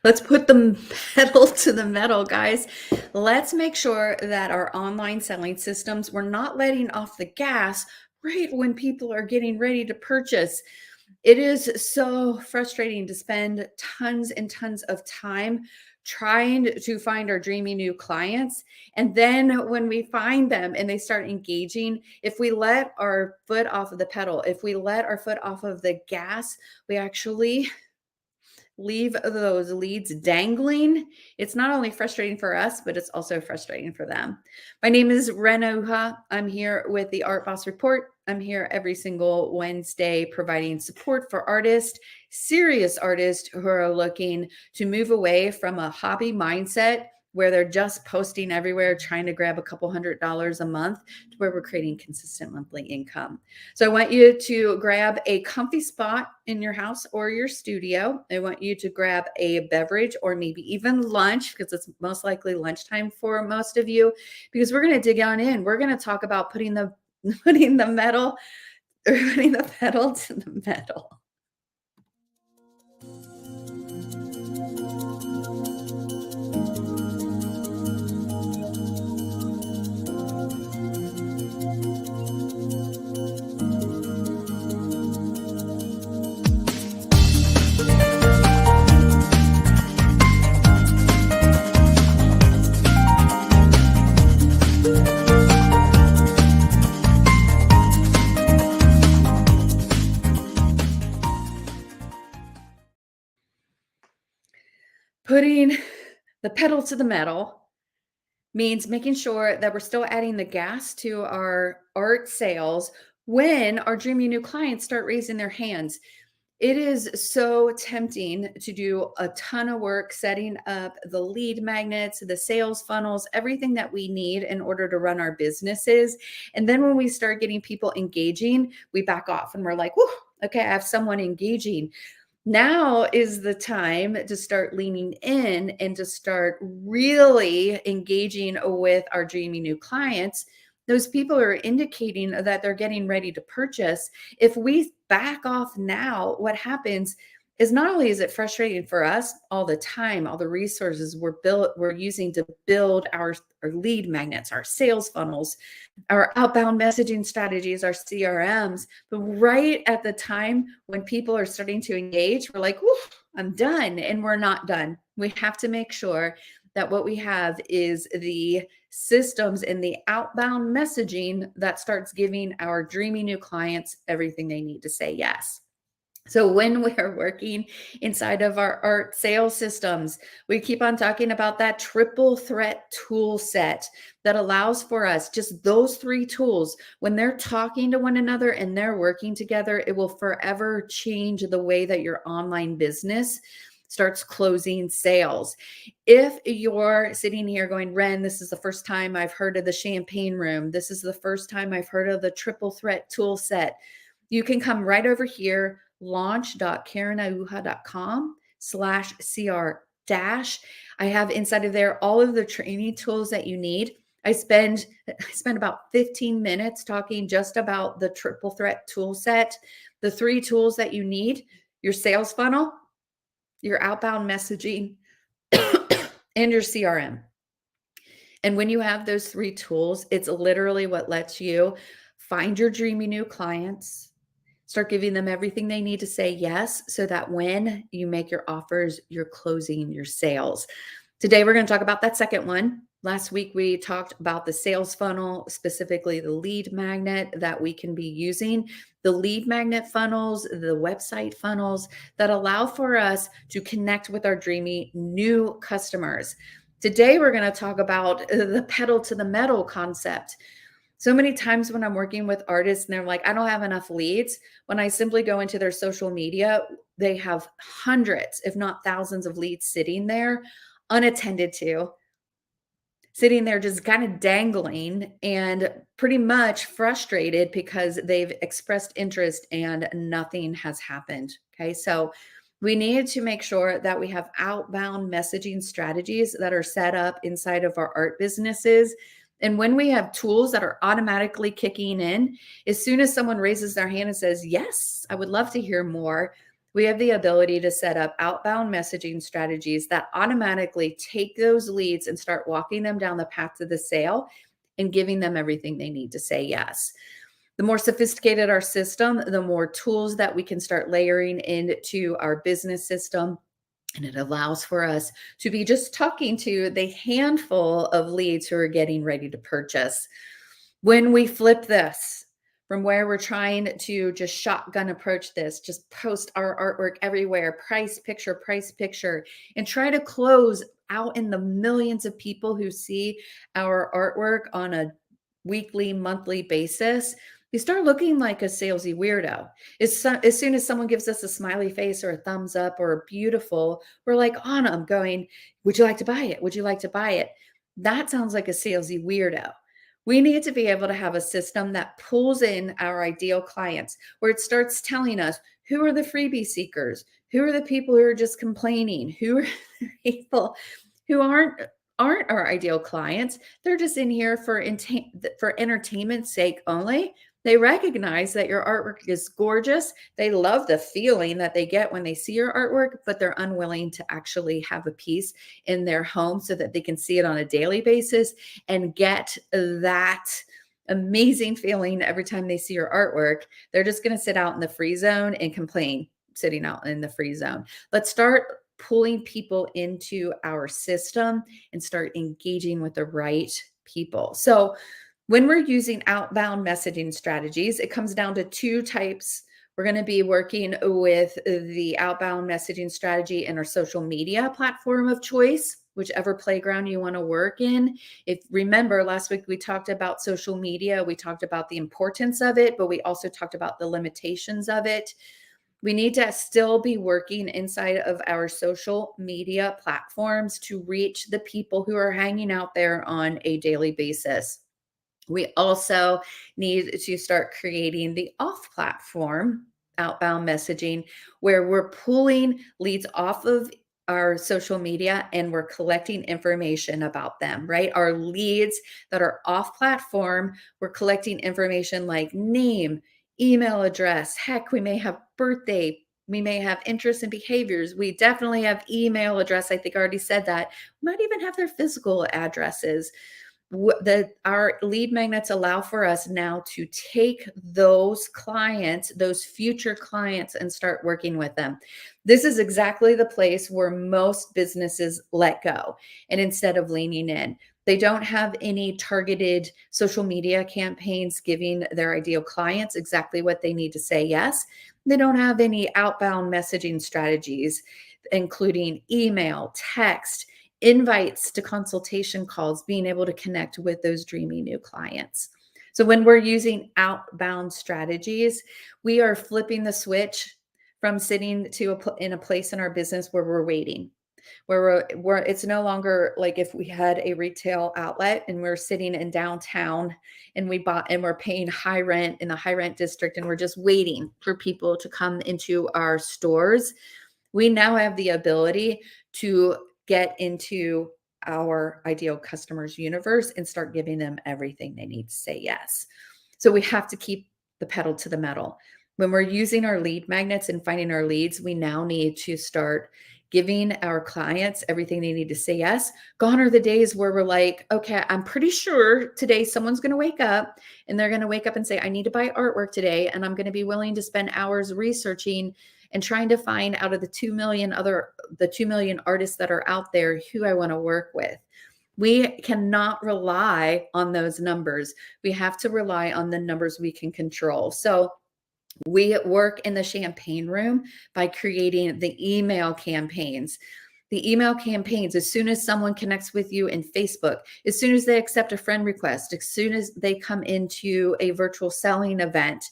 Let's put the pedal to the metal, guys. Let's make sure that our online selling systems, we're not letting off the gas right when people are getting ready to purchase. It is so frustrating to spend tons and tons of time trying to find our dreamy new clients. And then when we find them and they start engaging, if we let our foot off of the pedal, if we let our foot off of the gas, we actually leave those leads dangling. It's not only frustrating for us, but it's also frustrating for them. My name is Rena Uha. I'm here with the Art Boss Report. I'm here every single Wednesday providing support for artists, serious artists who are looking to move away from a hobby mindset where they're just posting everywhere, trying to grab a couple $100s a month to where we're creating consistent monthly income. So I want you to grab a comfy spot in your house or your studio. I want you to grab a beverage or maybe even lunch because it's most likely lunchtime for most of you, because we're going to dig on in. We're going to talk about putting the metal or putting the pedal to the metal. Putting the pedal to the metal means making sure that we're still adding the gas to our art sales when our dreamy new clients start raising their hands. It is so tempting to do a ton of work setting up the lead magnets, the sales funnels, everything that we need in order to run our businesses. And then when we start getting people engaging, we back off and we're like, whew, okay, I have someone engaging. Now is the time to start leaning in and to start really engaging with our dreamy new clients. Those people are indicating that they're getting ready to purchase. If we back off now, what happens is not only is it frustrating for us all the time, all the resources we're using to build our lead magnets, our sales funnels, our outbound messaging strategies, our CRMs. But right at the time when people are starting to engage, we're like, I'm done. And we're not done. We have to make sure that what we have is the systems and the outbound messaging that starts giving our dreamy new clients everything they need to say yes. So when we're working inside of our art sales systems, we keep on talking about that triple threat tool set that allows for us just those three tools. When they're talking to one another and they're working together, it will forever change the way that your online business starts closing sales. If you're sitting here going, Ren, this is the first time I've heard of the champagne room. This is the first time I've heard of the triple threat tool set. You can come right over here, launch.karenauha.com/CR dash. I have inside of there all of the training tools that you need. I spend about 15 minutes talking just about the triple threat tool set, the three tools that you need: your sales funnel, your outbound messaging, and your CRM. And when you have those three tools, it's literally what lets you find your dreamy new clients, start giving them everything they need to say yes, so that when you make your offers, you're closing your sales. Today, we're going to talk about that second one. Last week, we talked about the sales funnel, specifically the lead magnet that we can be using, the lead magnet funnels, the website funnels that allow for us to connect with our dreamy new customers. Today, we're going to talk about the pedal to the metal concept. So many times when I'm working with artists and they're like, I don't have enough leads, when I simply go into their social media, they have hundreds, if not thousands of leads sitting there unattended to, sitting there just kind of dangling and pretty much frustrated because they've expressed interest and nothing has happened. Okay. So we need to make sure that we have outbound messaging strategies that are set up inside of our art businesses. And when we have tools that are automatically kicking in, as soon as someone raises their hand and says, yes, I would love to hear more, We have the ability to set up outbound messaging strategies that automatically take those leads and start walking them down the path to the sale and giving them everything they need to say yes. The more sophisticated our system, the more tools that we can start layering into our business system. And it allows for us to be just talking to the handful of leads who are getting ready to purchase. When we flip this from where we're trying to just shotgun approach this, just post our artwork everywhere, price picture, and try to close out in the millions of people who see our artwork on a weekly, monthly basis, we start looking like a salesy weirdo. As soon as someone gives us a smiley face or a thumbs up or beautiful, we're like on them going, would you like to buy it? Would you like to buy it? That sounds like a salesy weirdo. We need to be able to have a system that pulls in our ideal clients, where it starts telling us who are the freebie seekers, who are the people who are just complaining, who are the people who aren't our ideal clients. They're just in here for entertainment's sake only. They recognize that your artwork is gorgeous. They love the feeling that they get when they see your artwork, but they're unwilling to actually have a piece in their home so that they can see it on a daily basis and get that amazing feeling every time they see your artwork. They're just going to sit out in the free zone and complain sitting out in the free zone. Let's start pulling people into our system and start engaging with the right people. So when we're using outbound messaging strategies, it comes down to two types. We're going to be working with the outbound messaging strategy in our social media platform of choice, whichever playground you want to work in. If remember last week we talked about social media, we talked about the importance of it, but we also talked about the limitations of it. We need to still be working inside of our social media platforms to reach the people who are hanging out there on a daily basis. We also need to start creating the off platform outbound messaging where we're pulling leads off of our social media and we're collecting information about them, right? Our leads that are off platform, we're collecting information like name, email address. Heck, we may have birthday. We may have interests and behaviors. We definitely have email address. I think I already said that. We might even have their physical addresses. Our lead magnets allow for us now to take those clients, those future clients, and start working with them. This is exactly the place where most businesses let go. And instead of leaning in, they don't have any targeted social media campaigns giving their ideal clients exactly what they need to say yes. They don't have any outbound messaging strategies, including email, text, invites to consultation calls, being able to connect with those dreamy new clients. So when we're using outbound strategies, we are flipping the switch from sitting in a place in our business where we're waiting, where it's no longer like if we had a retail outlet and we're sitting in downtown and we're paying high rent in the high rent district and we're just waiting for people to come into our stores. We now have the ability to get into our ideal customers universe and start giving them everything they need to say yes. So we have to keep the pedal to the metal. When we're using our lead magnets and finding our leads, we now need to start giving our clients everything they need to say yes. Gone are the days where we're like, okay, I'm pretty sure today someone's going to wake up and they're going to wake up and say, I need to buy artwork today. And I'm going to be willing to spend hours researching and trying to find out of the 2 million artists that are out there who I want to work with. We cannot rely on those numbers. We have to rely on the numbers we can control. So we work in the champagne room by creating the email campaigns. The email campaigns, as soon as someone connects with you in Facebook, as soon as they accept a friend request, as soon as they come into a virtual selling event,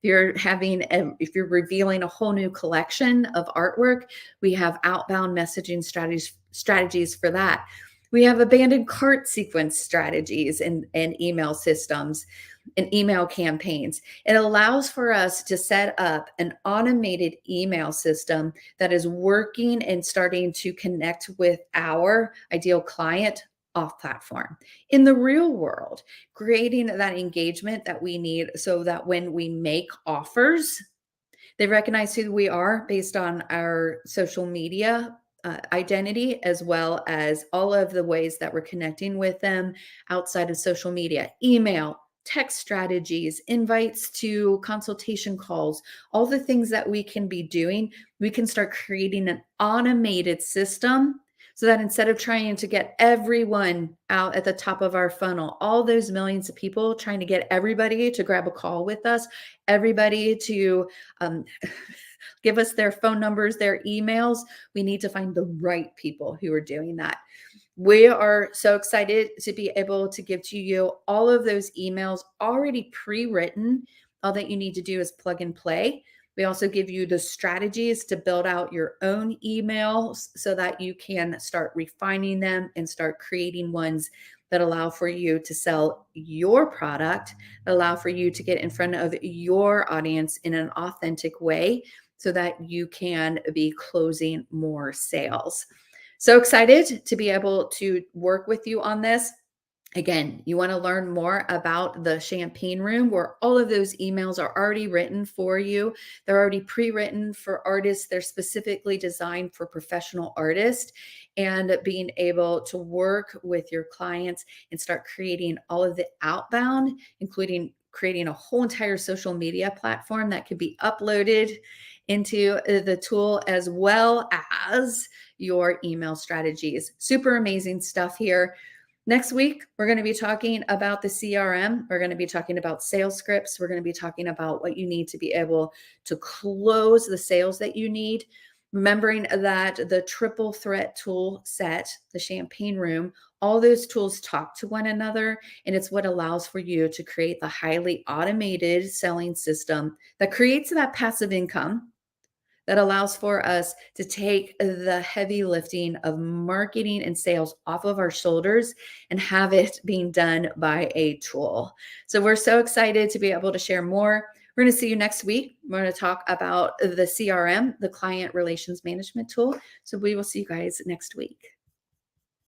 if you're revealing a whole new collection of artwork, we have outbound messaging strategies for that. We have abandoned cart sequence strategies and email systems and email campaigns. It allows for us to set up an automated email system that is working and starting to connect with our ideal client off platform. In the real world, creating that engagement that we need so that when we make offers, They recognize who we are based on our social media identity, as well as all of the ways that we're connecting with them outside of social media, email, text strategies, invites to consultation calls, all the things that we can be doing. We can start creating an automated system so that instead of trying to get everyone out at the top of our funnel, all those millions of people trying to get everybody to grab a call with us, everybody to give us their phone numbers, their emails, we need to find the right people who are doing that. We are so excited to be able to give to you all of those emails already pre-written. All that you need to do is plug and play. We also give you the strategies to build out your own emails so that you can start refining them and start creating ones that allow for you to sell your product, that allow for you to get in front of your audience in an authentic way so that you can be closing more sales. So excited to be able to work with you on this. Again, you want to learn more about the Champagne Room, where all of those emails are already written for you. They're already pre-written for artists. They're specifically designed for professional artists, and being able to work with your clients and start creating all of the outbound, including creating a whole entire social media platform that could be uploaded into the tool, as well as your email strategies. Super amazing stuff here. Next week, we're going to be talking about the CRM. We're going to be talking about sales scripts. We're going to be talking about what you need to be able to close the sales that you need. Remembering that the triple threat tool set, the Champagne Room, all those tools talk to one another, and it's what allows for you to create the highly automated selling system that creates that passive income, that allows for us to take the heavy lifting of marketing and sales off of our shoulders and have it being done by a tool. So we're so excited to be able to share more. We're going to see you next week. We're going to talk about the CRM, the Client Relations Management Tool. So we will see you guys next week.